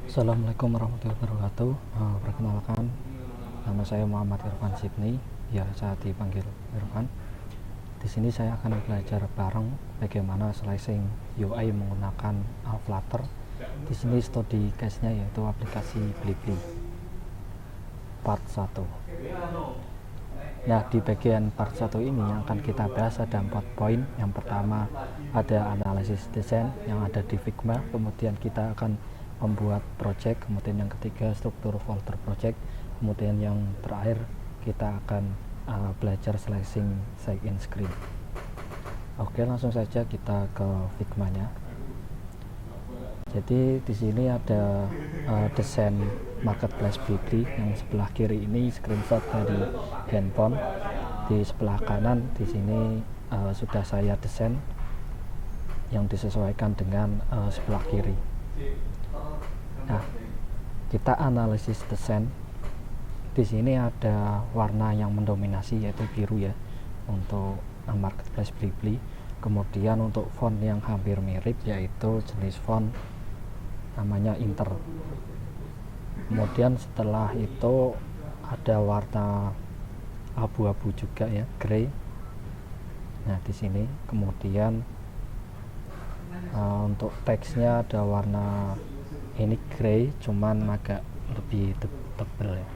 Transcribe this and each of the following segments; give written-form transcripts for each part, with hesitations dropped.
Assalamualaikum warahmatullahi wabarakatuh. Perkenalkan, nama saya Muhammad Irfan Sibni, biasa dipanggil Irfan. Di sini saya akan belajar bareng bagaimana slicing UI menggunakan Flutter. Di sini studi case-nya yaitu aplikasi Blibli part 1. Nah, di bagian part 1 ini yang akan kita bahas ada 4 poin. Yang pertama ada analisis desain yang ada di Figma, kemudian kita akan membuat project, kemudian yang ketiga struktur folder project, kemudian yang terakhir kita akan belajar slicing sign-in screen. Oke, langsung saja kita ke Figma-nya. Jadi di sini ada desain marketplace Blibli. Yang sebelah kiri ini screenshot dari handphone. Di sebelah kanan di sini sudah saya desain yang disesuaikan dengan sebelah kiri. Nah, kita analisis desain. Di sini ada warna yang mendominasi yaitu biru ya untuk marketplace Blibli. Kemudian untuk font yang hampir mirip yaitu jenis font namanya Inter. Kemudian setelah itu ada warna abu-abu juga ya, grey. Nah, di sini kemudian untuk teksnya ada warna ini grey, cuman agak lebih tebal ya,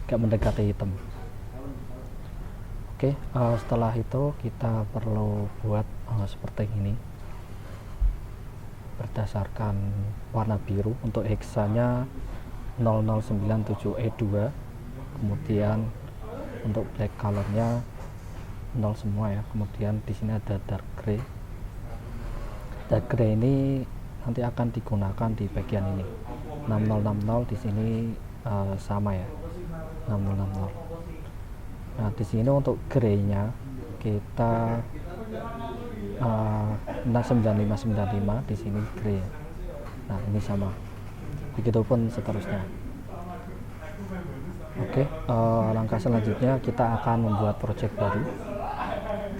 agak mendekati hitam. Oke, setelah itu kita perlu buat seperti ini berdasarkan warna biru. Untuk hexanya 0097E2, kemudian untuk black colornya 0 semua ya. Kemudian di sini ada dark gray. Dark gray ini nanti akan digunakan di bagian ini 6060. Di sini sama ya, 6060. Nah, di sini untuk grey-nya kita 9595, di sini grey. Nah, ini sama. Begitupun seterusnya. Oke, langkah selanjutnya kita akan membuat project baru.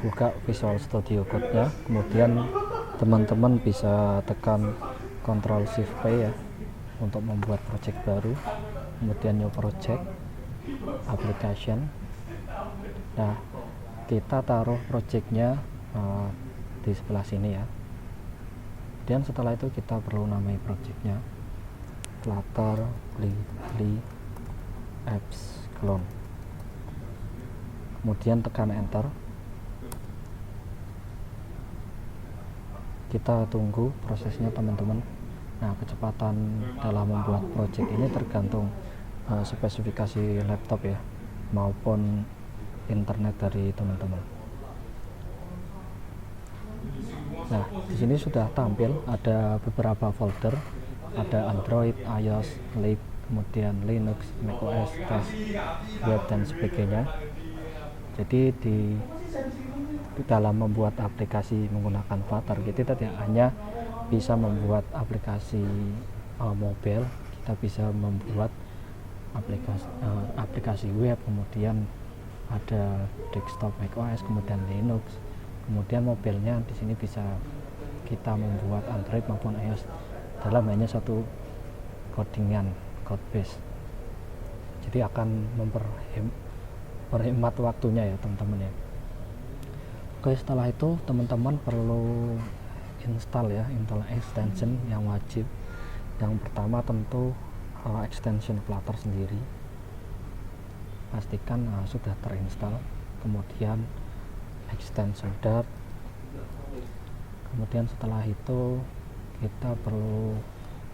Buka Visual Studio Code-nya, kemudian teman-teman bisa tekan Ctrl Shift P ya untuk membuat project baru. Kemudian new project, application. Nah, kita taruh projectnya di sebelah sini ya. Dan setelah itu kita perlu namai projectnya Flutter Blibli apps clone. Kemudian tekan enter. Kita tunggu prosesnya teman-teman. Nah, kecepatan dalam membuat project ini tergantung spesifikasi laptop ya maupun internet dari teman-teman. Nah, di sini sudah tampil ada beberapa folder, ada Android, iOS, Lib, kemudian Linux, macOS, test, web dan sebagainya. Jadi di dalam membuat aplikasi menggunakan Flutter, kita tidak hanya bisa membuat aplikasi mobile, kita bisa membuat aplikasi web, kemudian ada desktop macOS, kemudian Linux, kemudian mobilenya di sini bisa kita membuat Android maupun iOS dalam hanya satu codingan, code base. Jadi akan memperhemat waktunya ya teman-teman ya. Oke, setelah itu teman-teman perlu install extension yang wajib. Yang pertama tentu extension Flutter sendiri, pastikan sudah terinstall. Kemudian extension Dart. Kemudian setelah itu kita perlu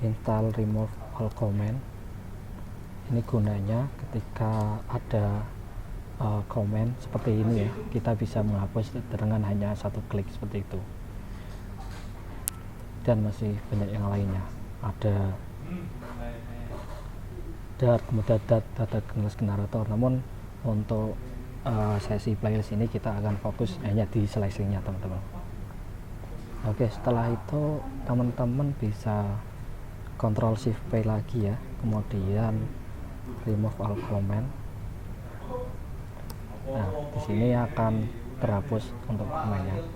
install remove all command. Ini gunanya ketika ada komen seperti ini ya, kita bisa menghapus dengan hanya satu klik seperti itu. Dan masih banyak yang lainnya, ada Dart, kemudian data generator. Namun untuk sesi playlist ini kita akan fokus hanya di slicingnya teman-teman. Oke, setelah itu teman-teman bisa Ctrl Shift P lagi ya, kemudian remove all command. Nah, di sini akan terhapus untuk komennya.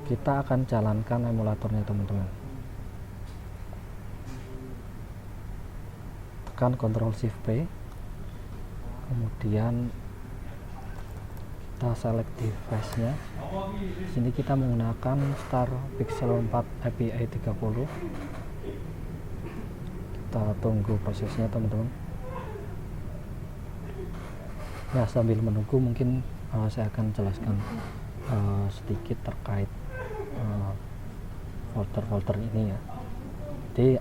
Kita akan jalankan emulatornya teman-teman. tekan Ctrl Shift P, kemudian kita select device nya. Di sini kita menggunakan Star Pixel 4 API 30. Kita tunggu prosesnya teman-teman. Nah, sambil menunggu mungkin saya akan jelaskan sedikit terkait folder-folder ini ya. Jadi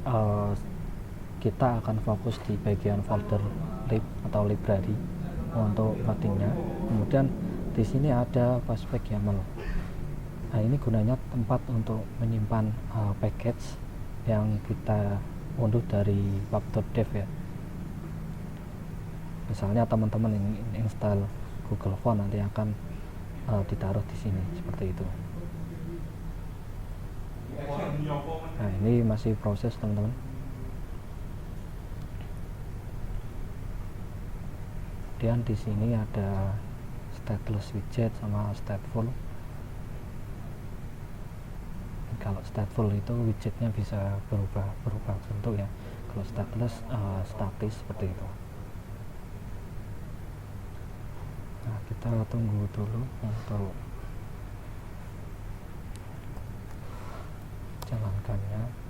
kita akan fokus di bagian folder lib atau library untuk codingnya. Kemudian di sini ada fastpack YAML. Nah, ini gunanya tempat untuk menyimpan package yang kita unduh dari web.dev ya. Misalnya teman-teman ingin install Google Font, nanti akan ditaruh di sini seperti itu. Nah, ini masih proses teman-teman. Kemudian di sini ada stateless widget sama stateful. Kalau stateful itu widgetnya bisa berubah bentuk ya. Kalau stateless statis seperti itu. Nah, kita tunggu dulu untuk jalankannya.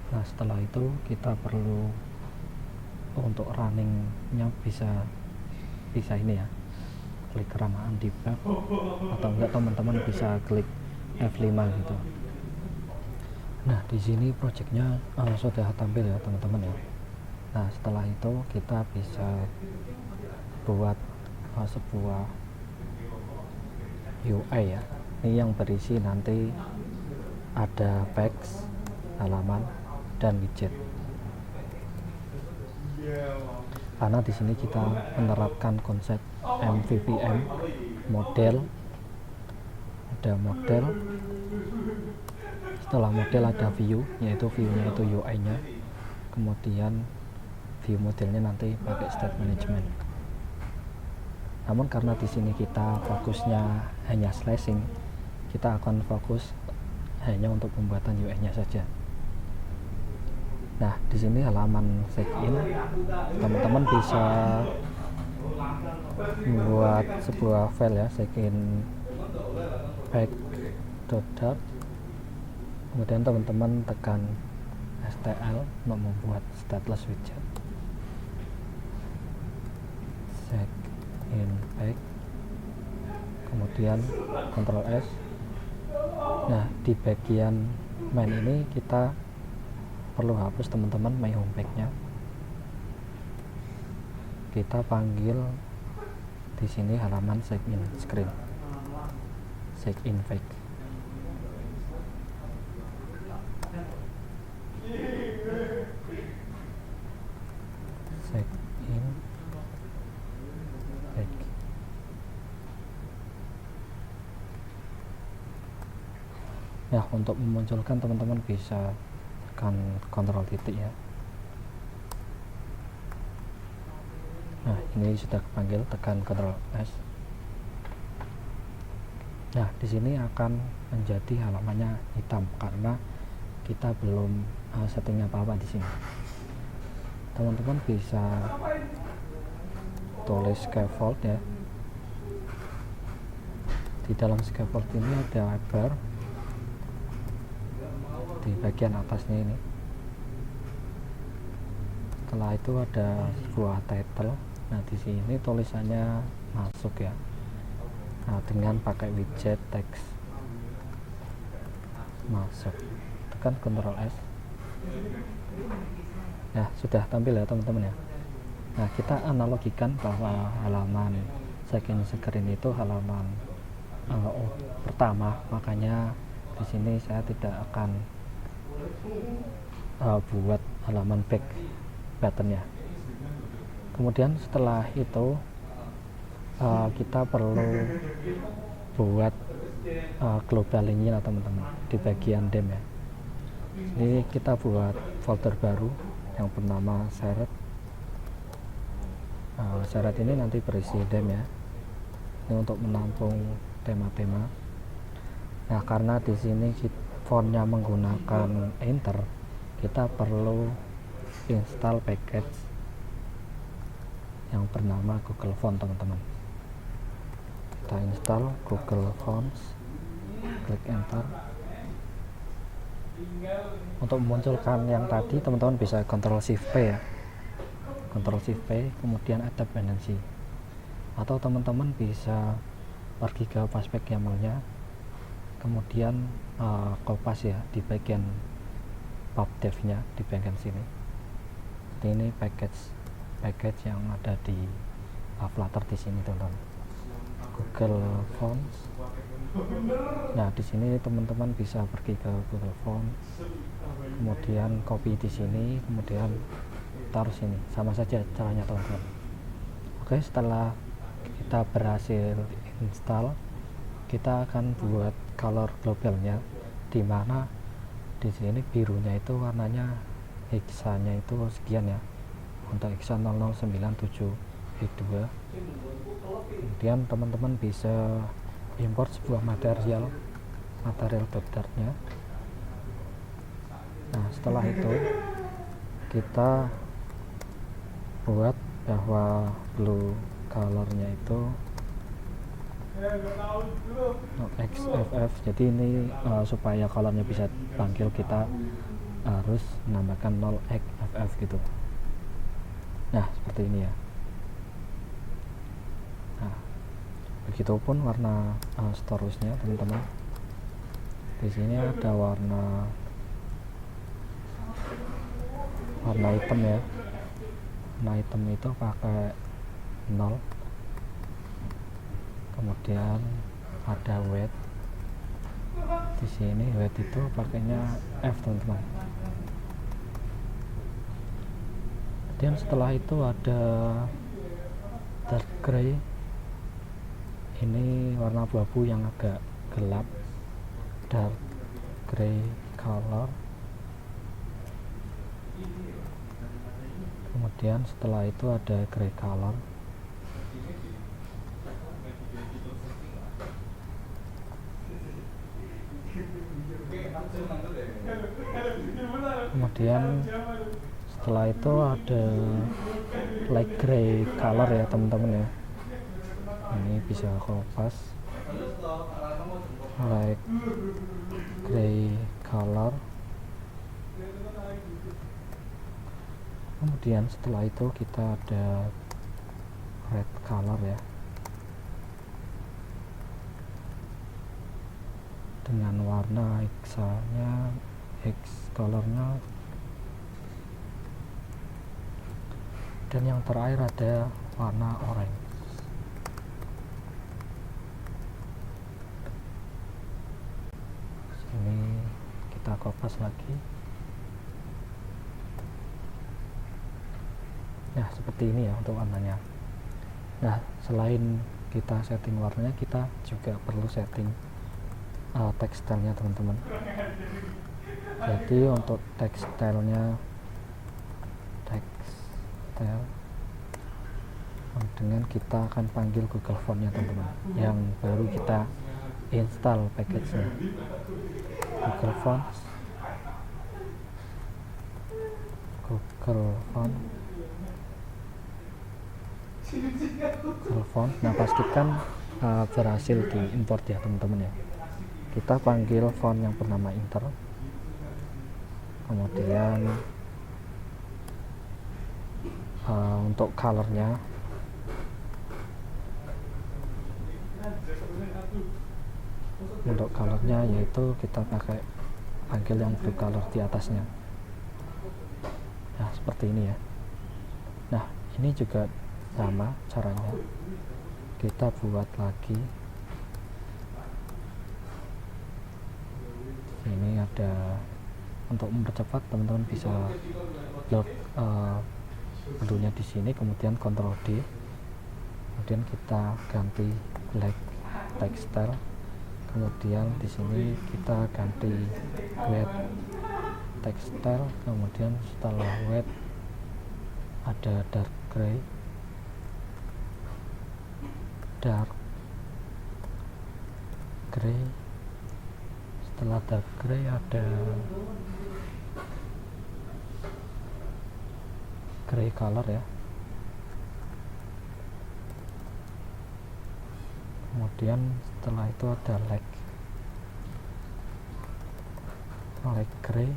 Nah, setelah itu kita perlu untuk runningnya bisa ini ya, klik run debug, atau enggak teman-teman bisa klik F5 gitu. Nah, di sini projectnya sudah tampil ya teman-teman ya. Nah, setelah itu kita bisa buat sebuah UI ya. Ini yang berisi nanti ada teks, halaman, dan widget. Karena di sini kita menerapkan konsep MVVM, model, ada model. Setelah model ada view, yaitu view-nya itu UI-nya. Kemudian view modelnya nanti pakai state management. Namun karena di sini kita fokusnya hanya slashing, kita akan fokus hanya untuk pembuatan UI-nya saja. Nah, di sini halaman check-in, teman-teman bisa membuat sebuah file ya, check-in page.dart. Kemudian teman-teman tekan STL untuk membuat stateless widget. Check-in page, kemudian Ctrl S. Nah, di bagian main ini kita perlu hapus teman-teman my home page-nya. Kita panggil di sini halaman check-in screen, check-in page. Check-in page. Ya, untuk memunculkan teman-teman bisa tekan kontrol titik ya. Nah, ini sudah kepanggil, tekan Ctrl S. Nah, di sini akan menjadi halamannya hitam karena kita belum settingnya apa-apa di sini. Teman-teman bisa tulis scaffold ya. Di dalam scaffold ini ada bar di bagian atasnya ini. Setelah itu ada sebuah title. Nah, di sini tulisannya masuk ya. Nah, dengan pakai widget teks masuk. Tekan Ctrl S. Ya, sudah tampil ya teman-teman ya. Nah, kita analogikan bahwa halaman check-in screen itu halaman pertama, makanya di sini saya tidak akan buat halaman back buttonnya. Kemudian setelah itu kita perlu buat global ini lah teman-teman di bagian dem ya. Ini kita buat folder baru yang bernama shared. Shared ini nanti berisi dem ya. Ini untuk menampung tema-tema. Nah, karena di sini fontnya menggunakan Enter, kita perlu install package yang bernama Google Font, teman-teman. Kita install Google Fonts, klik Enter. Untuk memunculkan yang tadi, teman-teman bisa Ctrl Shift P ya, Ctrl Shift P, kemudian Add Dependency, atau teman-teman bisa pergi ke Fastback YAML-nya, kemudian kopas ya di bagian pubdev nya di bagian sini. Ini package yang ada di Flutter di sini, teman-teman. Google Fonts. Nah, di sini teman-teman bisa pergi ke Google Fonts, kemudian copy di sini, kemudian taruh sini. Sama saja caranya, teman-teman. Oke, setelah kita berhasil install, kita akan buat color globalnya, di mana di sini birunya itu warnanya hexanya itu sekian ya, untuk hexa 0097B2. Kemudian teman-teman bisa import sebuah material .dart-nya. Nah, setelah itu kita buat bahwa blue colornya itu XFF. Jadi ini supaya colornya bisa panggil, kita harus menambahkan 0xff gitu. Nah, seperti ini ya. Nah, begitupun warna seterusnya, teman-teman. Di sini ada warna hitam ya. Warna hitam itu pakai 0. Kemudian ada weight. Di sini weight itu pakainya F, teman-teman. Kemudian setelah itu ada dark gray. Ini warna abu-abu yang agak gelap, dark gray color. Kemudian setelah itu ada gray color. Kemudian setelah itu ada light gray color ya, teman-teman ya. Ini bisa kopas light gray color. Kemudian setelah itu kita ada red color ya, dengan warna hexanya, hex colornya. Dan yang terakhir ada warna orange. Sini kita kopas lagi. Nah, seperti ini ya untuk warnanya. Nah, selain kita setting warnanya, kita juga perlu setting tekstilnya, teman-teman. Jadi untuk tekstilnya, dengan kita akan panggil Google Font-nya, teman-teman, yang baru kita install package-nya. Google Fonts, Google Font. Nah, pastikan berhasil diimport ya, teman-teman ya. Kita panggil font yang bernama Inter. Kemudian untuk colornya yaitu kita pakai panggil yang blue color di atasnya. Nah, seperti ini ya. Nah, ini juga sama caranya, kita buat lagi. Ini ada, untuk mempercepat teman-teman bisa load menunya di sini, kemudian Ctrl D, kemudian kita ganti black textile, kemudian di sini kita ganti white textile, kemudian setelah white ada dark gray, Setelah dark gray ada gray color ya. Kemudian setelah itu ada light gray.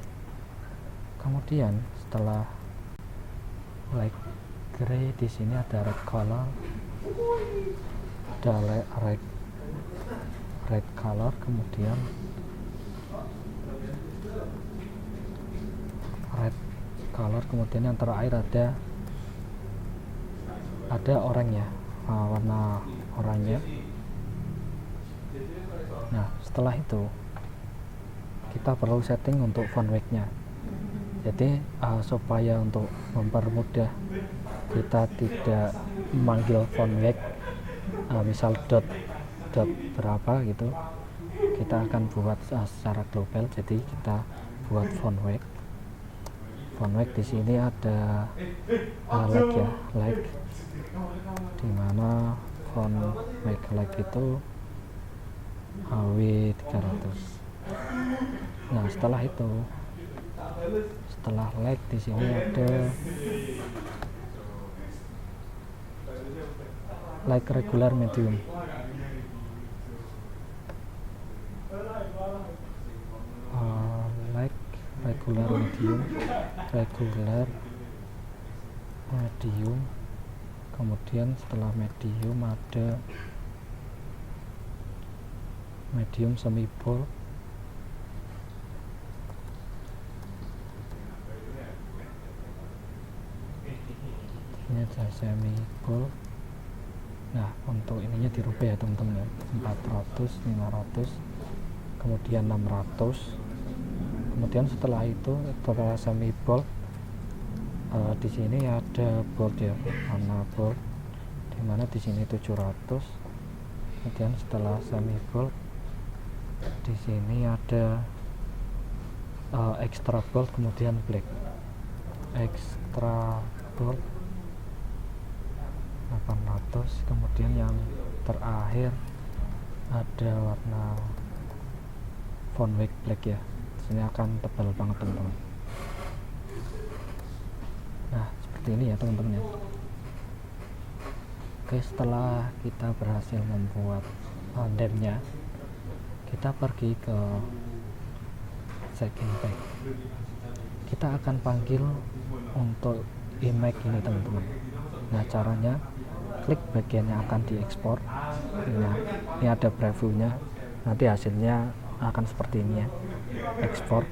Kemudian setelah light gray di sini ada red color, ada red color, kemudian red color, kemudian yang terakhir ada oranye, warna oranye. Nah, setelah itu kita perlu setting untuk font weight-nya. Jadi supaya untuk mempermudah kita tidak memanggil font weight, misal dot berapa gitu, kita akan buat secara global. Jadi kita buat font weight di sini ada like ya, like, dimana font weight like itu W300. Nah, setelah itu, setelah like di sini ada like regular medium. Like regular medium. Kemudian setelah medium ada medium semi bold. Ini ada semi bold. Nah, untuk ininya dirubah ya teman-teman ya, 400, 500, kemudian 600. Kemudian setelah itu, setelah semi bold, di sini ada bold ya, warna bold, dimana di sini 700. Kemudian setelah semi bold, di sini ada extra bold, kemudian black. Extra bold 800. Kemudian yang terakhir ada warna font weight black ya. Di sini akan tebal banget teman-teman. Nah, seperti ini ya teman-teman ya. Oke, setelah kita berhasil membuat name-nya, kita pergi ke check-in page. Kita akan panggil untuk image ini teman-teman. Nah, caranya klik bagian yang akan diekspor. Nah, ini ada previewnya, nanti hasilnya akan seperti ini ya, ekspor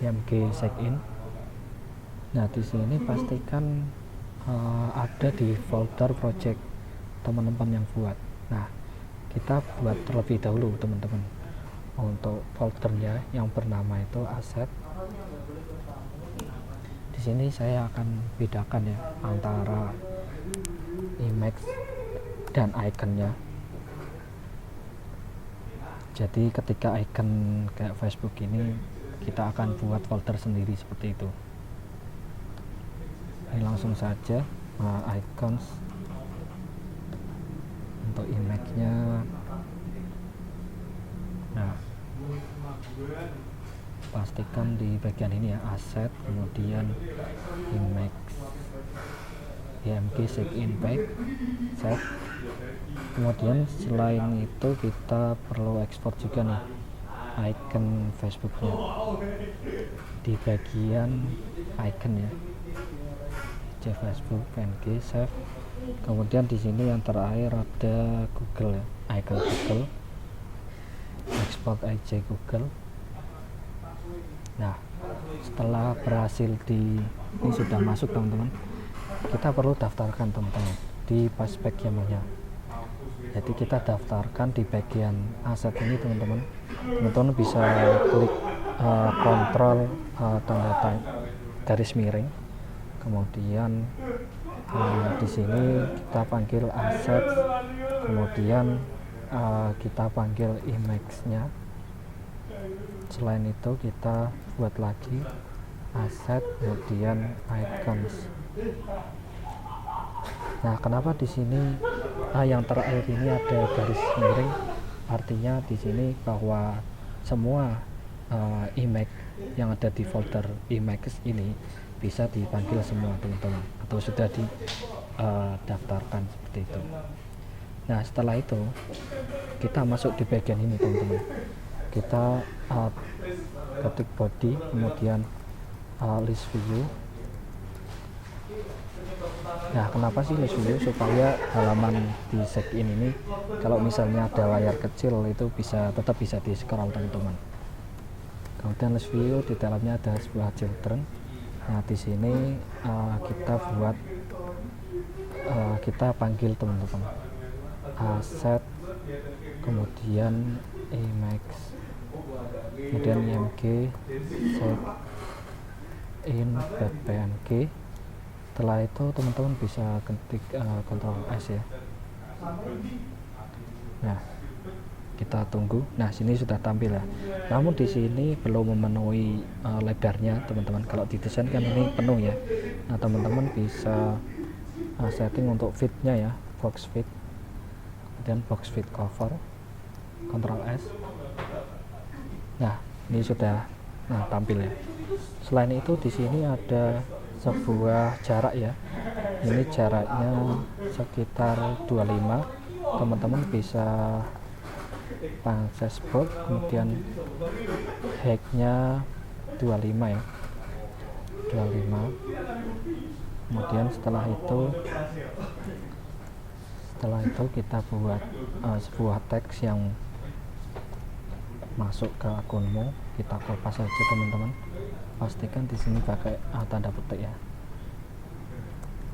img check-in. Nah, di sini pastikan ada di folder project teman-teman yang buat. Nah, kita buat terlebih dahulu teman-teman untuk foldernya yang bernama itu aset. Di sini saya akan bedakan ya antara image dan iconnya. Jadi ketika icon kayak Facebook ini, kita akan buat folder sendiri seperti itu. Ini langsung saja icons untuk image-nya. Nah, pastikan di bagian ini ya, aset, kemudian image, img check-in page, save. Kemudian selain itu kita perlu ekspor juga nih icon Facebooknya di bagian icon ya, Facebook, PNG, save. Kemudian di sini yang terakhir ada Google ya, icon Google, export IJ Google. Nah, setelah berhasil ini sudah masuk teman-teman, kita perlu daftarkan teman-teman di paspek YAML-nya. Jadi kita daftarkan di bagian aset ini teman-teman. Teman-teman bisa klik kontrol tanda garis miring, kemudian di sini kita panggil aset, kemudian kita panggil image-nya. Selain itu kita buat lagi aset, kemudian icons. Nah, kenapa di sini yang terakhir ini ada garis miring? Artinya di sini bahwa semua Emacs yang ada di folder Emacs ini bisa dipanggil semua teman-teman, atau sudah didaftarkan seperti itu. Nah, setelah itu kita masuk di bagian ini teman-teman. Kita ketik body, kemudian list view. Nah, kenapa sih list view? Supaya halaman di check-in ini kalau misalnya ada layar kecil itu tetap bisa di scroll teman-teman. Kemudian list view, di dalamnya ada sebuah children. Nah, di sini kita panggil teman-teman set, kemudian Emacs, kemudian img set in .png. Setelah itu teman-teman bisa ketik Ctrl S ya. Nah, kita tunggu. Nah, sini sudah tampil ya. Namun di sini belum memenuhi lebarnya teman-teman. Kalau didesain kan ini penuh ya. Nah, teman-teman bisa setting untuk fitnya ya, box fit, kemudian box fit cover, Ctrl S. Nah, ini sudah tampil ya. Selain itu di sini ada sebuah jarak ya. Ini jaraknya sekitar 25. Teman-teman bisa akses box, kemudian height-nya 25 ya. 25. Kemudian setelah itu kita buat sebuah teks yang masuk ke akunmu. Kita kopas saja teman-teman. Pastikan di sini pakai tanda petik ya.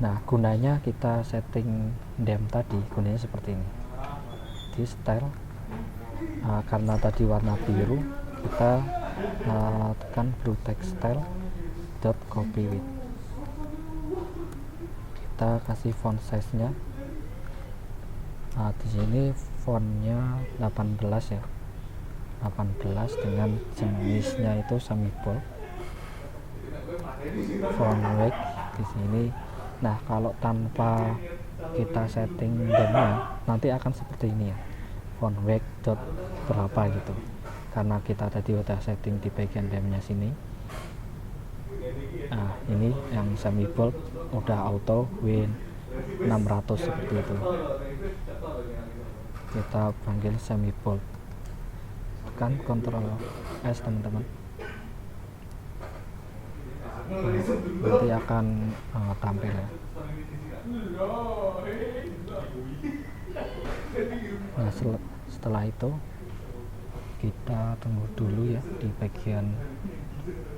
Nah, gunanya kita setting theme tadi, gunanya seperti ini. Di style, karena tadi warna biru, kita tekan blue text style dot copy with. Kita kasih font size nya. Nah, di sini fontnya 18 ya. 18 dengan jenisnya itu semi bold. Font weight di sini. Nah, kalau tanpa kita setting theme-nya nanti akan seperti ini ya. Font weight dot berapa gitu. Karena kita tadi udah setting di bagian theme-nya sini. Nah, ini yang semi bold udah auto win 600 seperti itu. Kita panggil semi bold. Tekan Ctrl S teman-teman. Nanti akan tampil ya. Nah, setelah itu kita tunggu dulu ya di bagian.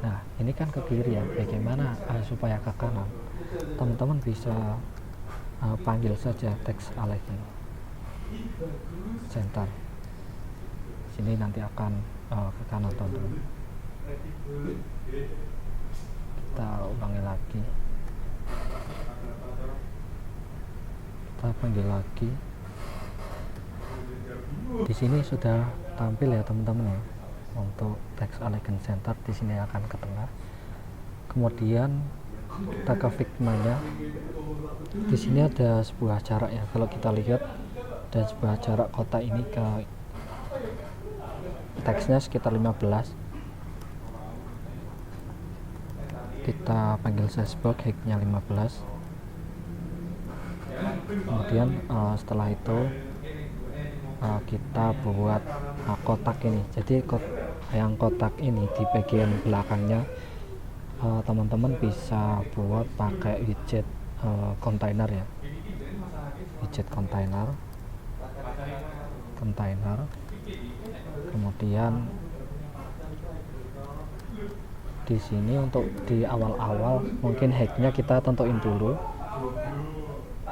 Nah, ini kan ke kiri ya. Bagaimana supaya ke kanan? Teman-teman bisa panggil saja teks icon center. Sini nanti akan ke kanan teman-teman. Kita ulangi lagi. Kita panggil lagi. Di sini sudah tampil ya teman-teman ya. Untuk teks icon center di sini akan ke tengah. Kemudian kita ke figma-nya. Di sini ada sebuah jarak ya. Kalau kita lihat ada sebuah jarak kotak ini ke teksnya sekitar 15. Kita panggil size box, height-nya 15. Kemudian setelah itu kita buat kotak ini. Jadi yang kotak ini di bagian belakangnya teman-teman bisa buat pakai widget kontainer ya. Widget kontainer. Kemudian di sini untuk di awal-awal mungkin height-nya kita tentuin dulu.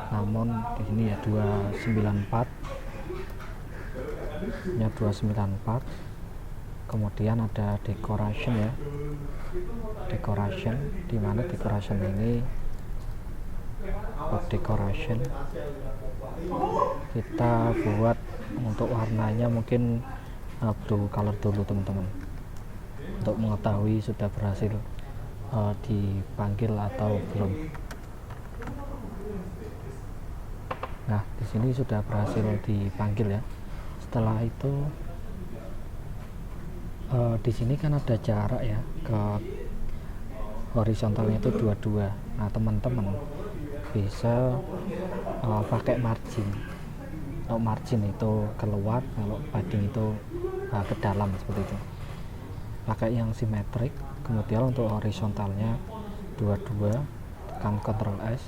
Namun di sini ya 294. Nya 294. Kemudian ada decoration ya. Decoration, di mana decoration ini decoration kita buat untuk warnanya mungkin blue color dulu teman-teman, untuk mengetahui sudah berhasil dipanggil atau belum. Nah, di sini sudah berhasil dipanggil ya. Setelah itu Di sini kan ada jarak ya ke horizontalnya itu 22. Nah teman-teman bisa pakai margin. Kalau margin itu keluar, kalau padding itu ke dalam, seperti itu. Pakai yang simetrik. Kemudian untuk horizontalnya 22, tekan Ctrl S.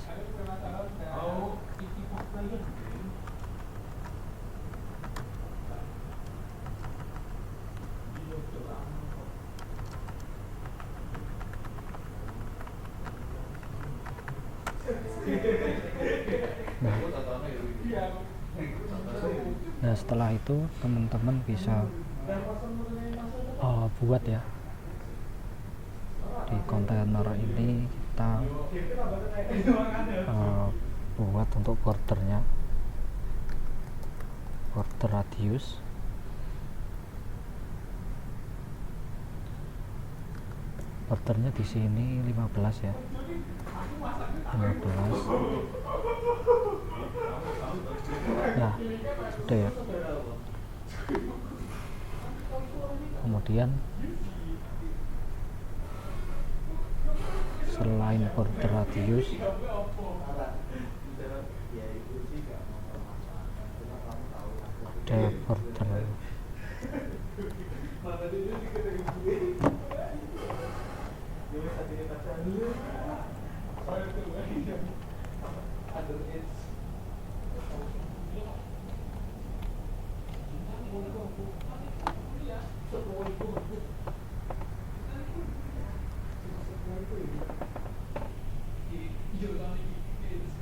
Nah setelah itu teman-teman bisa buat ya, di kontainer ini kita buat untuk bordernya, border radius. Bordernya di sini 15 ya, 15. Nah sudah ya. Kemudian selain border radius, ada border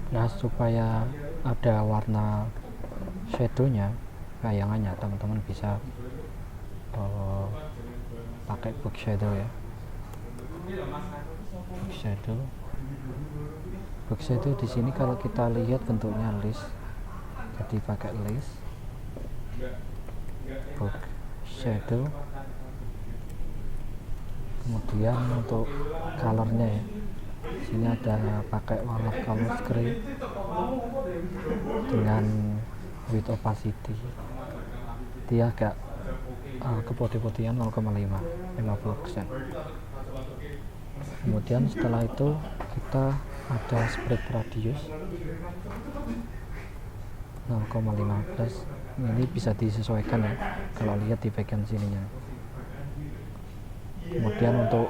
Nah supaya ada warna shadownya, bayangannya, teman-teman bisa pakai box shadow ya. Box shadow di sini kalau kita lihat bentuknya list, jadi pakai list box shadow. Kemudian untuk colornya ya, sini ada pakai warna color gray dengan with opacity, dia agak keputih-putihan 0,5%. Kemudian setelah itu kita ada spread radius 0,15. Ini bisa disesuaikan ya kalau lihat di bagian sininya. Kemudian untuk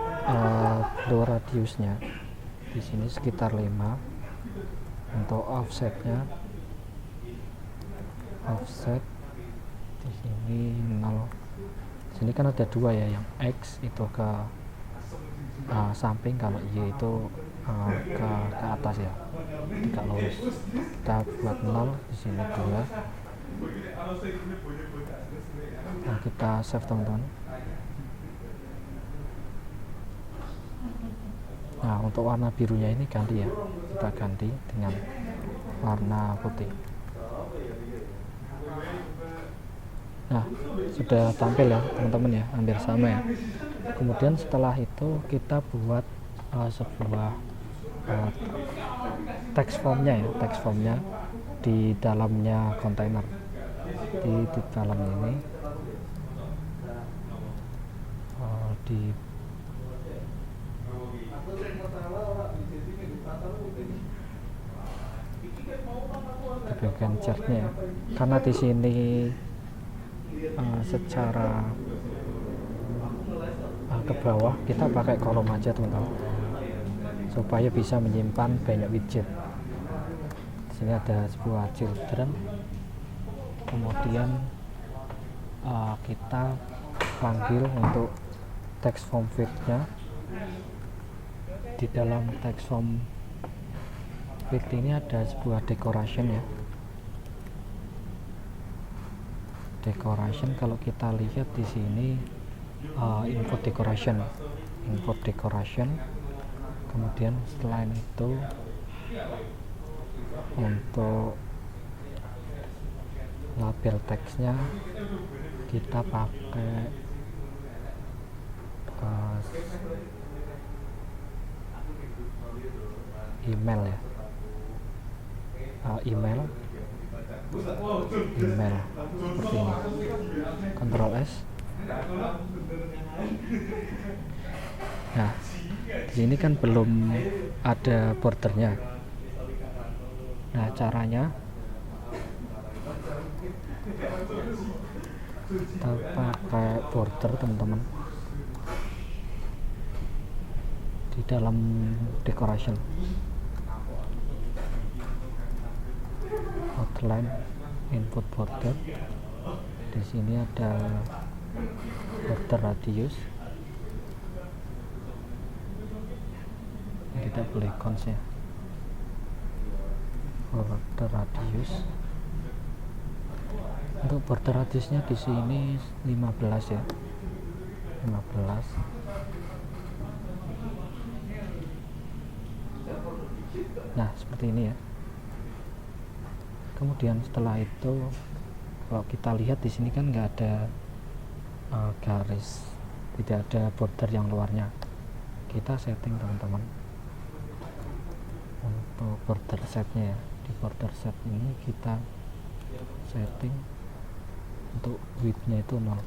blow radiusnya di sini sekitar 5. Untuk offsetnya, offset di sini 0. Sini kan ada 2 ya, yang X itu ke samping, kalau Y itu ke atas ya, tidak lurus. Kita buat 0 di sini 2. Nah kita save teman-teman. Nah untuk warna birunya ini ganti ya, kita ganti dengan warna putih. Nah sudah tampil ya teman-teman ya, hampir sama ya. Kemudian setelah itu kita buat sebuah text formnya ya, text formnya di dalamnya kontainer, di dalam ini di bagian chartnya ya, karena di sini secara ke bawah kita pakai kolom aja teman-teman, supaya bisa menyimpan banyak widget. Di sini ada sebuah children, kemudian kita panggil untuk text form field-nya. Di dalam text form field ini ada sebuah decoration ya. Decoration kalau kita lihat di sini input decoration. Kemudian selain itu untuk label teksnya kita pakai email ya, email seperti ini. Ctrl S. Nah, di sini kan belum ada bordernya. Nah, caranya kita pakai border, teman-teman, di dalam decoration outline input border. Di sini ada border radius, kita boleh cons ya, border radius. Untuk border radiusnya di sini 15 ya, 15. Nah, seperti ini ya. Kemudian setelah itu, kalau kita lihat di sini kan nggak ada garis, tidak ada border yang luarnya. Kita setting, teman-teman, untuk border setnya ya. Di border set ini kita setting untuk width-nya itu 0.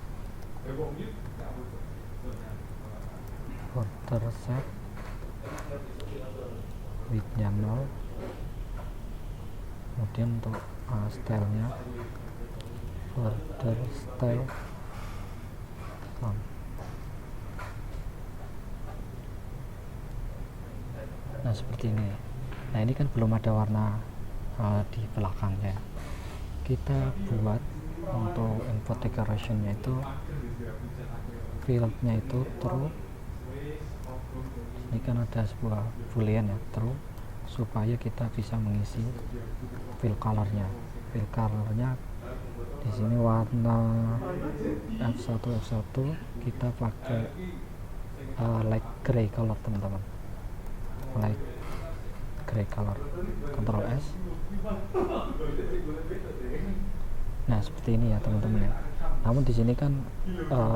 Border set width-nya 0. Kemudian untuk style-nya border style 1. Nah, seperti ini. Nah, ini kan belum ada warna di belakangnya. Kita buat untuk input decoration-nya itu field-nya itu true. Ini kan ada sebuah boolean ya, true, supaya kita bisa mengisi fill color-nya. Fill color-nya di sini warna F1 kita pakai light gray color, teman-teman. Light gray color, Ctrl S. Nah, seperti ini ya, teman-teman ya. Namun di sini kan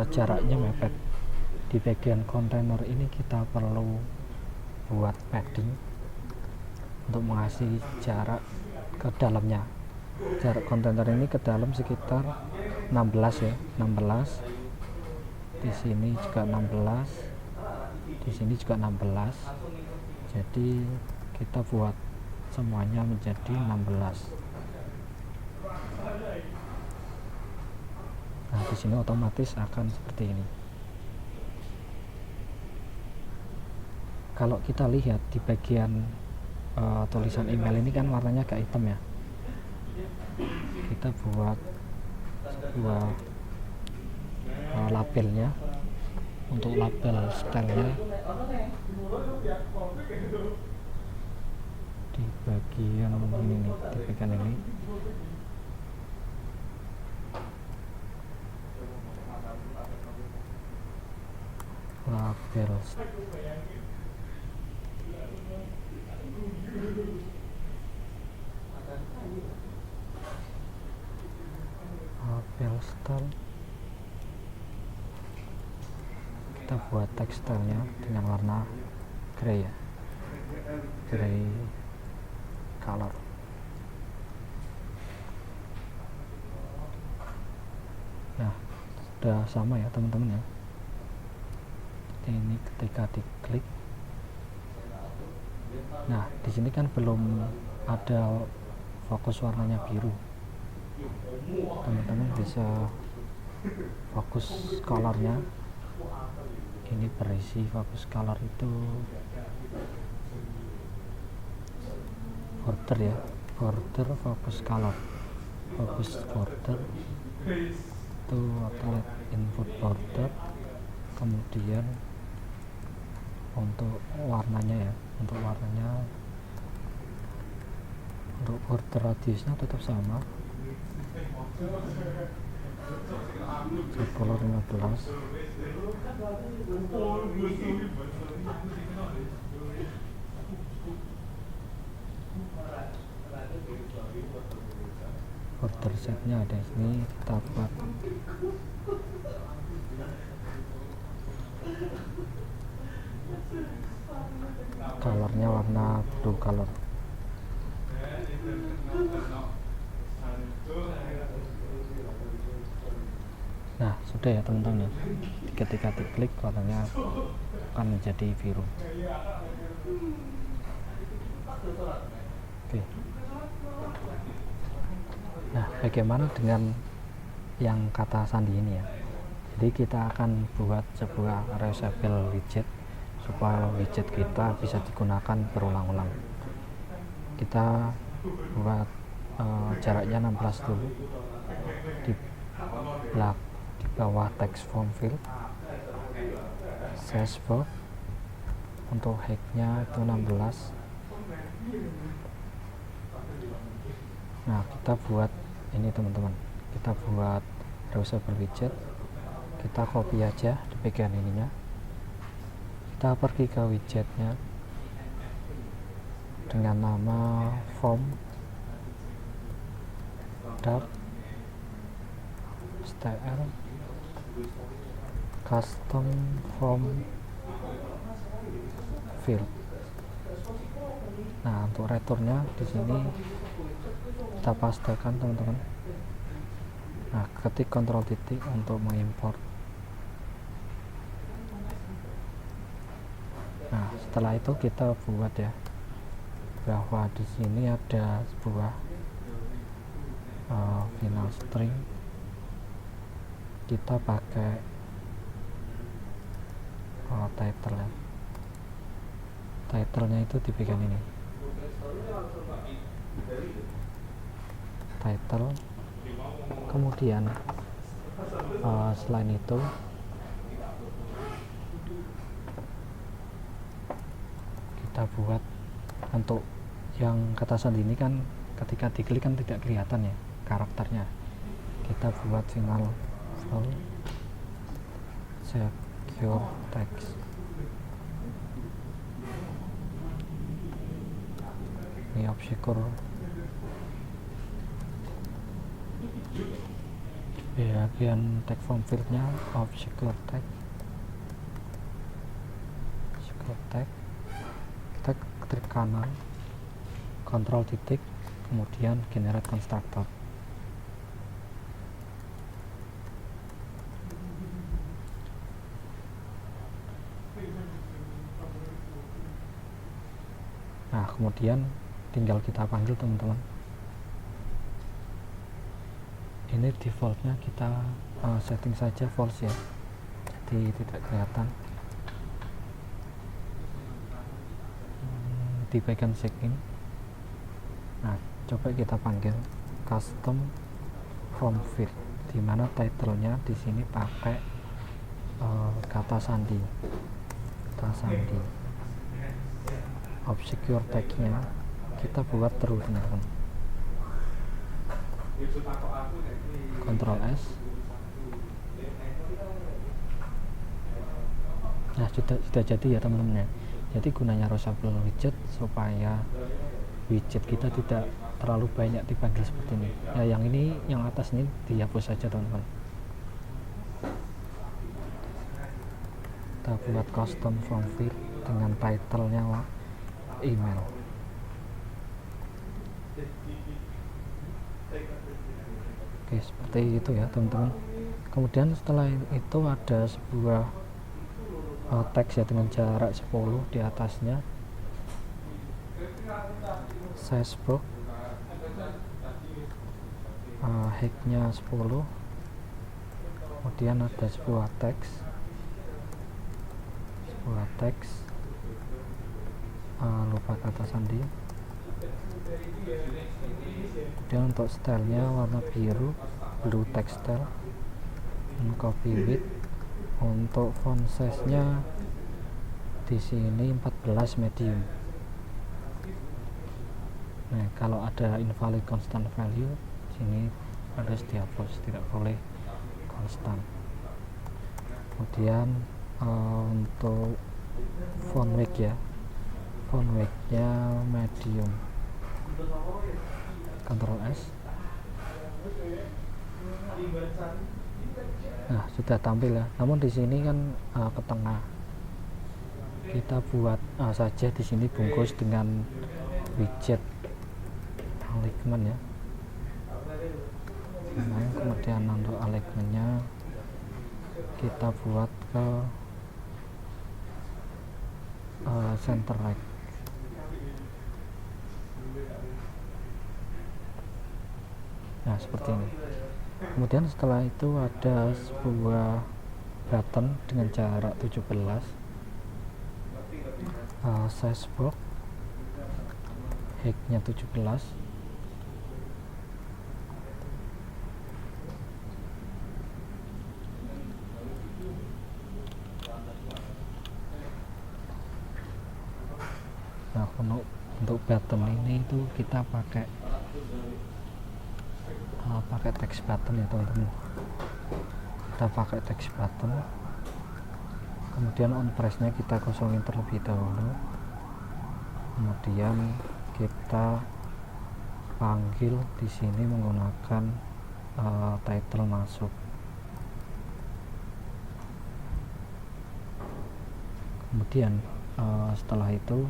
jaraknya mepet. Di bagian kontainer ini kita perlu buat padding untuk mengasih jarak ke dalamnya. Jarak kontainer ini ke dalam sekitar 16 ya, 16. Di sini juga 16. Di sini juga 16. Jadi kita buat semuanya menjadi 16. Nah, di sini otomatis akan seperti ini. Kalau kita lihat di bagian tulisan email ini kan warnanya agak hitam ya. Kita buat sebuah labelnya. Untuk label stylenya di bagian ini nih, di bagian ini. Label style, kita buat tekstilnya dengan warna grey ya, grey color. Nah, sudah sama ya, teman-teman ya. Ini ketika diklik, nah di sini kan belum ada fokus warnanya biru. Teman-teman bisa fokus colornya. Ini berisi fokus color itu border ya, border fokus color, fokus border itu outlet input border. Kemudian untuk warnanya ya, untuk warnanya, untuk border radiusnya tetap sama, color 15. Border setnya ada di sini, kita buat colornya warna blue color. Nah, sudah ada ya teman-teman ya. Ketika diklik warnanya akan menjadi biru. Oke. Nah, bagaimana dengan yang kata sandi ini ya? Jadi kita akan buat sebuah reusable widget supaya widget kita bisa digunakan berulang-ulang. Kita buat jaraknya 16 dulu di bawah text form field, size box untuk height-nya itu 16. Nah, kita buat ini teman-teman, kita buat reusable widget, kita copy aja di bagian ininya, kita pergi ke widgetnya dengan nama form dart style custom form field. Nah, untuk returnnya di sini kita pastekan teman-teman. Nah, ketik Ctrl titik untuk mengimport. Nah, setelah itu kita buat ya bahwa di sini ada sebuah final string. Kita pakai title ya. Title-nya itu di bagian ini. Title. Kemudian selain itu kita buat untuk yang kata sandi ini kan ketika diklik kan tidak kelihatan ya karakternya. Kita buat final full secure text. Ini obscure bagian text form fieldnya obscure text. Kita klik kanan, Ctrl titik, kemudian generate constructor. Nah, kemudian tinggal kita panggil teman-teman. Ini defaultnya kita setting saja false ya, jadi tidak kelihatan. Di bagian check-in. Nah, coba kita panggil custom form field, dimana title-nya di sini pakai kata sandi. Obscure text-nya kita buat terus teman-teman. Ctrl S. Nah, sudah jadi ya teman-teman ya. Jadi gunanya reusable widget supaya widget kita tidak terlalu banyak dipanggil seperti ini. Ya, yang ini, yang atas ini dihapus saja teman-teman. Kita buat custom form field dengan title-nya email. Oke, seperti itu ya teman-teman. Kemudian setelah itu ada sebuah teks ya dengan jarak 10 di atasnya, size box, height-nya 10, kemudian ada sebuah teks lupa kata sandi. Kemudian untuk stylenya warna biru, blue text style, dan copy width. Untuk font size-nya di sini 14 medium. Nah, kalau ada invalid constant value sini harus dihapus, tidak boleh konstan. Kemudian untuk font weight ya, font weight-nya medium. Ctrl S. Nah, sudah tampil ya. Namun di sini kan ke tengah. Kita buat saja di sini bungkus dengan widget alignment ya. Nah, kemudian untuk alignmentnya kita buat ke center right. Nah, seperti ini. Kemudian setelah itu ada sebuah button dengan jarak 17, size box, height-nya 17. Nah, untuk button ini itu kita pakai text button ya teman-teman. Kita pakai text button, kemudian on press nya kita kosongin terlebih dahulu, kemudian kita panggil di sini menggunakan title masuk. Kemudian setelah itu,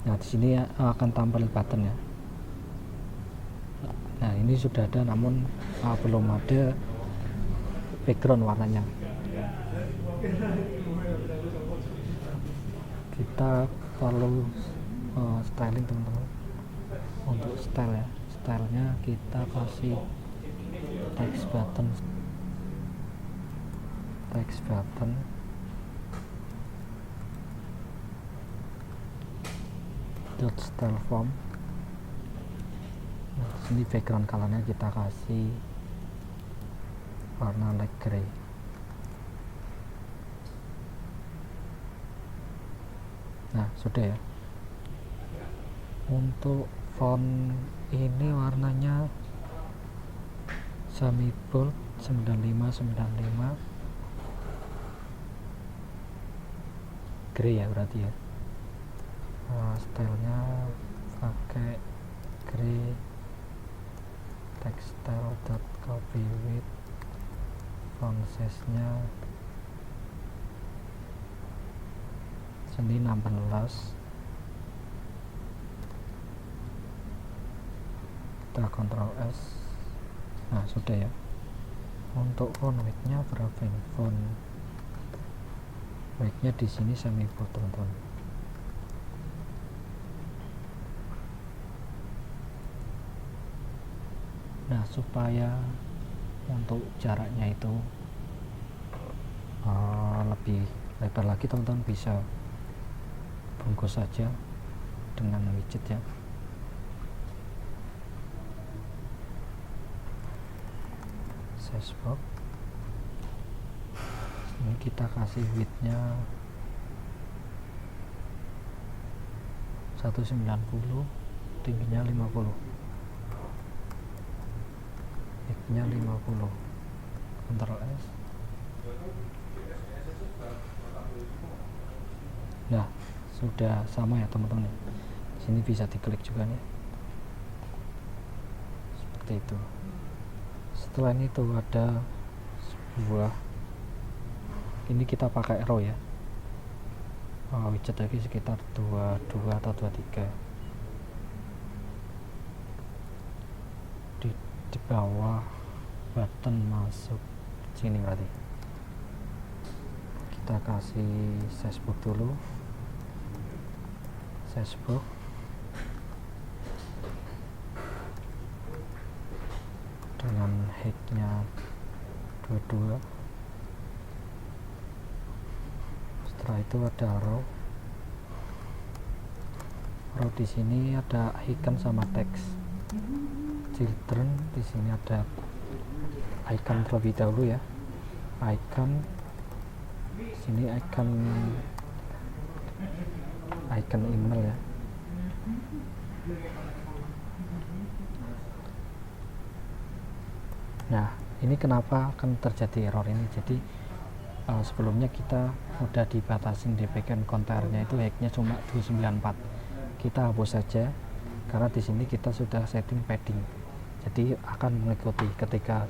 nah di sini akan tampil button ya. Nah, ini sudah ada, namun belum ada background warnanya. Kita perlu styling teman-teman. Untuk style ya, stylenya kita kasih text button dot style form. Nah, sini background colornya kita kasih warna light gray. Nah, sudah ya. Untuk font ini warnanya semi bold 95 gray ya berarti ya. Stylenya pakai gray, textile.copy with font size nya seni 16. Kita Ctrl S. Nah, sudah ya. Untuk font weight nya berapa ini? Font weight nya di sini semi bold teman-teman. Nah, supaya untuk jaraknya itu lebih lebar lagi, teman-teman bisa bungkus saja dengan widget ya. Size box ini kita kasih width-nya 190, tingginya 50, height-nya 50. Ctrl S. Nah, sudah sama ya teman-teman. Sini bisa diklik juga nih, seperti itu. Setelah itu ada sebuah, ini kita pakai arrow ya, widget lagi sekitar 22 atau 23 di bawah button masuk sini. Berarti kita kasih size box dulu, size box dengan height-nya 22. Setelah itu ada arrow di sini ada icon sama teks children. Di sini ada icon terlebih dahulu ya, icon sini, icon email ya. Nah, ini kenapa akan terjadi error ini? Jadi sebelumnya kita udah dibatasin di backend containernya itu height-nya cuma 294. Kita hapus saja karena di sini kita sudah setting padding. Jadi akan mengikuti ketika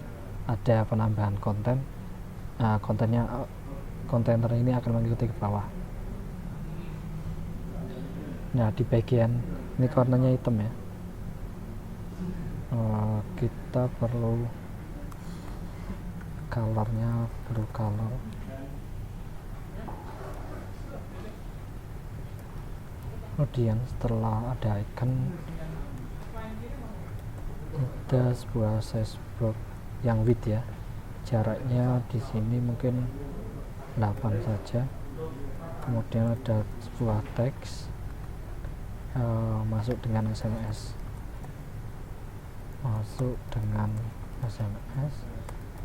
ada penambahan kontainer ini akan mengikuti ke bawah. Nah, di bagian ini warnanya hitam ya. Kita perlu colornya blue color. Kemudian setelah ada icon, ada sebuah size block yang width ya, jaraknya di sini mungkin 8 saja. Kemudian ada sebuah teks masuk dengan SMS,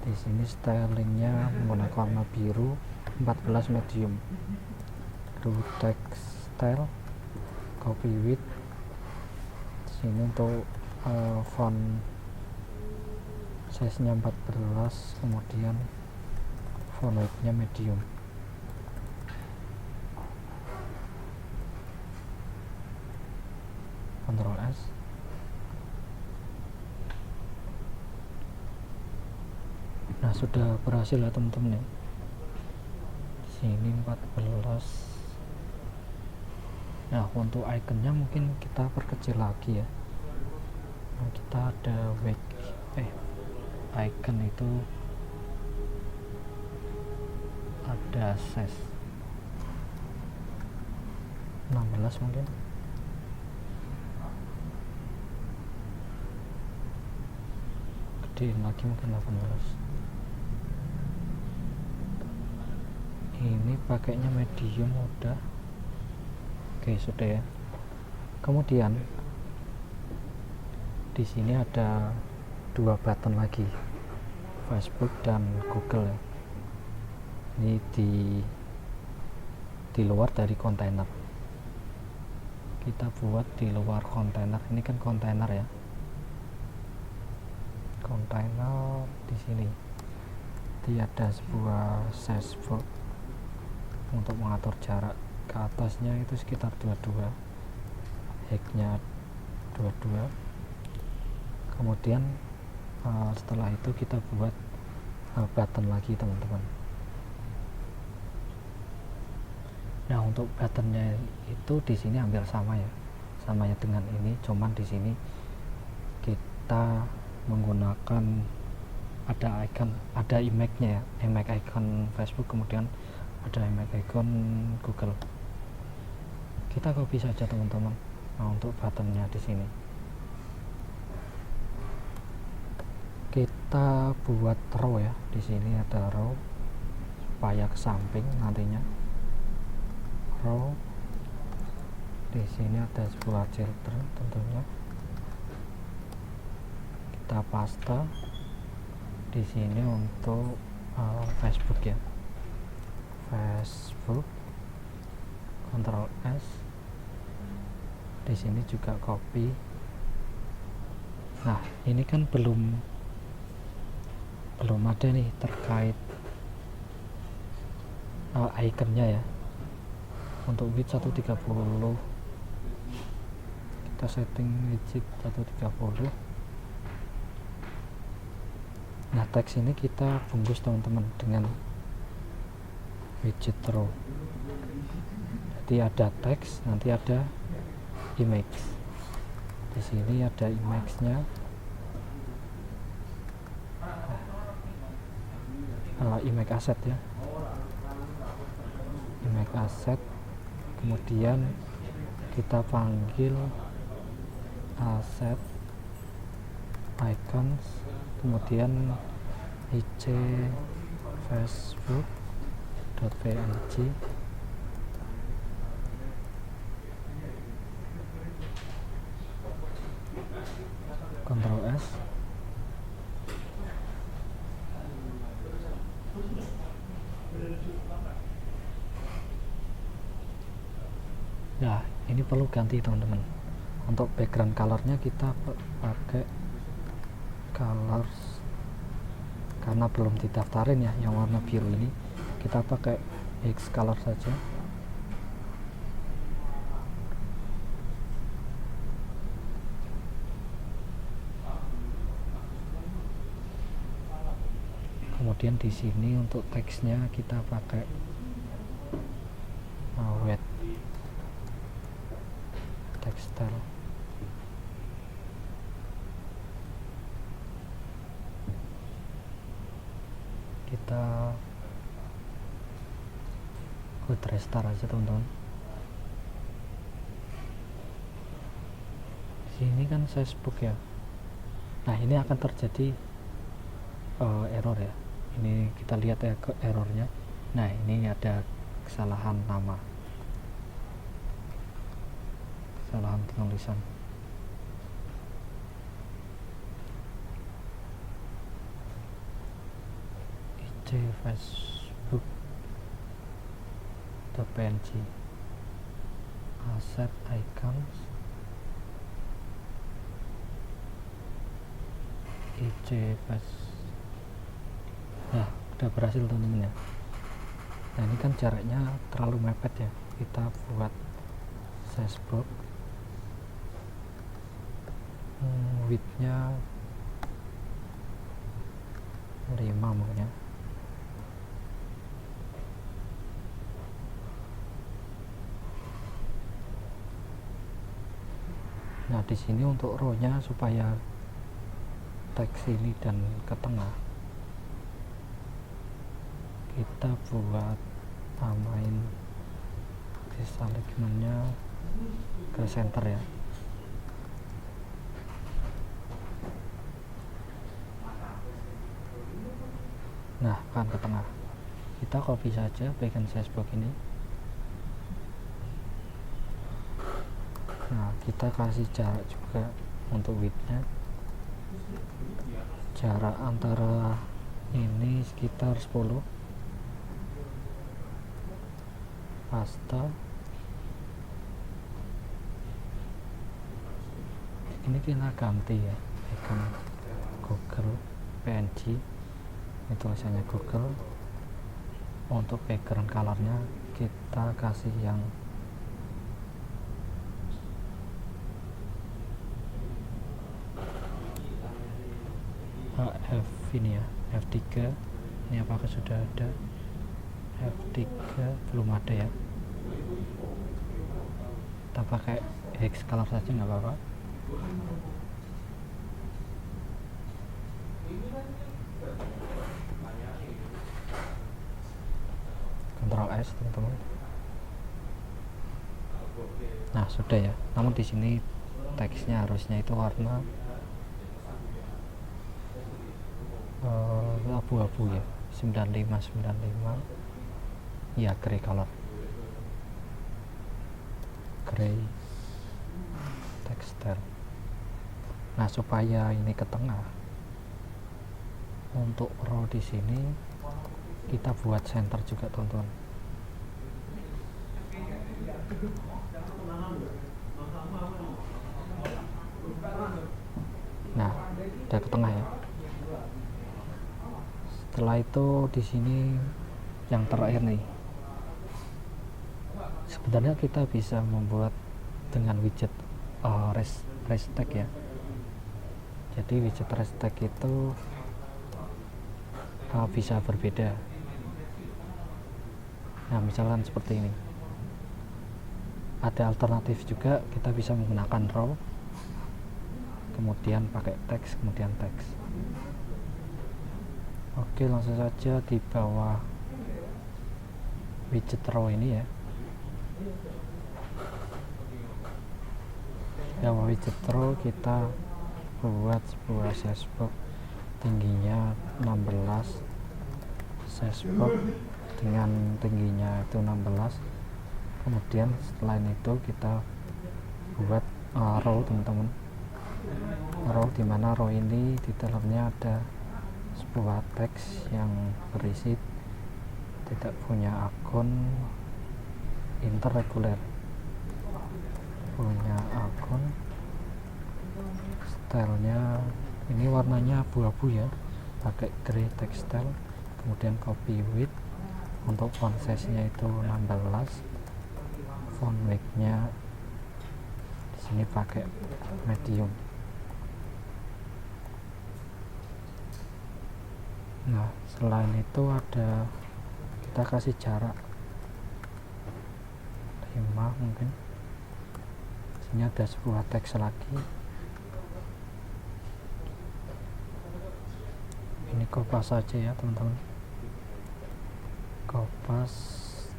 di sini stylingnya menggunakan warna biru 14 medium, blue text style, copy width. Di sini untuk font size nya 14, kemudian font weight nya medium. Ctrl S. Nah, sudah berhasil ya teman-teman ya. Sini 14. Nah, untuk iconnya mungkin kita perkecil lagi ya. Nah, kita ada icon itu ada size 16 mungkin. Gedein lagi mungkin 18. Ini pakainya medium udah. Oke, sudah ya. Kemudian di sini ada 2 button lagi, Facebook dan Google ya. Ini di luar dari kontainer. Kita buat di luar kontainer. Ini kan kontainer ya. Kontainer di sini. Jadi ada sebuah size block untuk mengatur jarak. Ke atasnya itu sekitar 22, height-nya 22. Kemudian setelah itu kita buat button lagi teman-teman. Nah, untuk buttonnya itu di sini hampir sama ya, samanya dengan ini, cuman di sini kita menggunakan ada image-nya ya, image icon Facebook, kemudian ada image icon Google. Kita copy saja teman-teman. Nah, untuk buttonnya di sini kita buat row ya. Di sini ada row supaya ke samping nantinya. Row di sini ada sebuah children tentunya. Kita paste di sini untuk Facebook ya. Facebook, Ctrl S. Di sini juga copy. Nah, ini kan belum ada nih terkait iconnya ya. Untuk width 130, kita setting width 130. Nah, teks ini kita bungkus teman-teman dengan widget row. Jadi ada teks, nanti ada image. Di sini ada image-nya. Image asset ya. Image asset. Kemudian kita panggil asset icons, kemudian ic facebook.png. Ctrl S. Nah, ini perlu ganti teman-teman. Untuk background colornya kita pakai colors, karena belum didaftarin ya yang warna biru ini, kita pakai X color saja. Kemudian di sini untuk teksnya kita pakai wet textile. kita restart aja teman-teman. Sini kan Facebook ya. Nah ini akan terjadi error ya. Ini kita lihat ya ke errornya. Nah ini ada kesalahan nama, kesalahan penulisan. Facebook.png asset icons nah udah berhasil teman-teman ya. Nah ini kan jaraknya terlalu mepet ya, kita buat Facebook widthnya 5 mungkin ya. Nah di sini untuk row-nya supaya teks ini dan ke tengah, kita buat tamain axis alignment-nya ke center ya. Nah kan ke tengah, kita copy saja bagian Facebook ini. Nah kita kasih jarak juga untuk width-nya, jarak antara ini sekitar 10. Paste, ini kita ganti ya icon Google PNG, ini tulisannya Google. Untuk background colornya kita kasih yang F ini ya, F3. Ini apakah sudah ada? F3 belum ada ya. Kita pakai hex color saja nggak apa-apa. Ctrl S teman-teman. Nah sudah ya. Namun di sini teksnya harusnya itu warna abu-abu ya, 95 ya, gray color, gray texture. Nah supaya ini ke tengah, untuk row di sini kita buat center juga teman-teman. Nah udah ke tengah ya. Setelah itu di sini yang terakhir nih, sebenarnya kita bisa membuat dengan widget restag ya. Jadi widget restag itu bisa berbeda. Nah misalkan seperti ini, ada alternatif juga, kita bisa menggunakan row, kemudian pakai teks, kemudian teks. Oke, langsung saja di bawah widget row ini ya. Di bawah widget row kita buat sebuah Facebook tingginya 16, Facebook dengan tingginya itu 16. Kemudian selain itu kita buat row teman-teman, row dimana row ini di dalamnya ada sebuah teks yang berisi tidak punya akun interregular, punya akun, stylenya ini warnanya abu-abu ya, pakai gray textile. Kemudian copy width, untuk font size nya itu 16, font weight nya di sini pakai medium. Nah selain itu ada, kita kasih jarak 5 mungkin. Sini ada sebuah teks lagi, ini kopas saja ya teman-teman. kopas.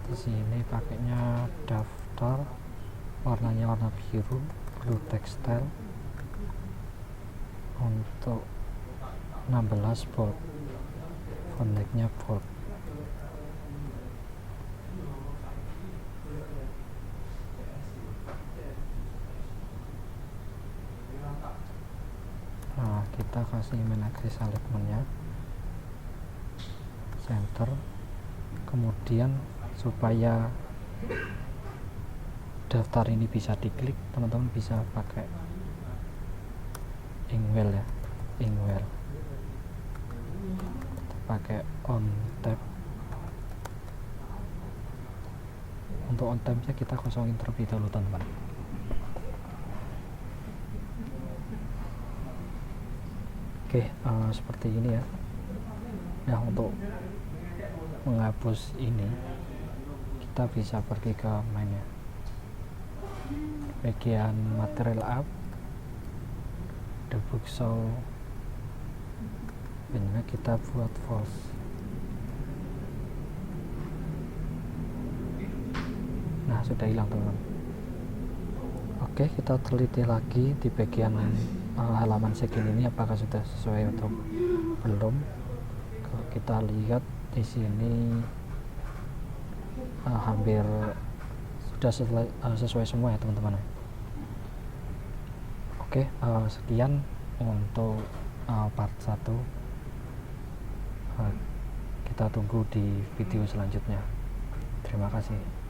Di sini pakainya daftar, warnanya warna biru, blue textile untuk 16 volt, font necknya bold. Nah, kita kasih main axis alignmentnya center, kemudian supaya daftar ini bisa diklik, teman-teman bisa pakai inkwell ya, inkwell pakai on tab. Untuk on tabnya kita kosongin terlebih dahulu teman-teman. Oke, seperti ini ya. Nah, untuk menghapus ini kita bisa pergi ke mainnya, bagian material up, the book show, ini kita buat false. Nah, sudah hilang teman-teman. Oke, kita teliti lagi di bagian halaman segini ini apakah sudah sesuai atau belum. Kalau kita lihat di sini hampir sudah sesuai semua ya teman-teman. Oke, sekian untuk part 1. Kita tunggu di video selanjutnya. Terima kasih.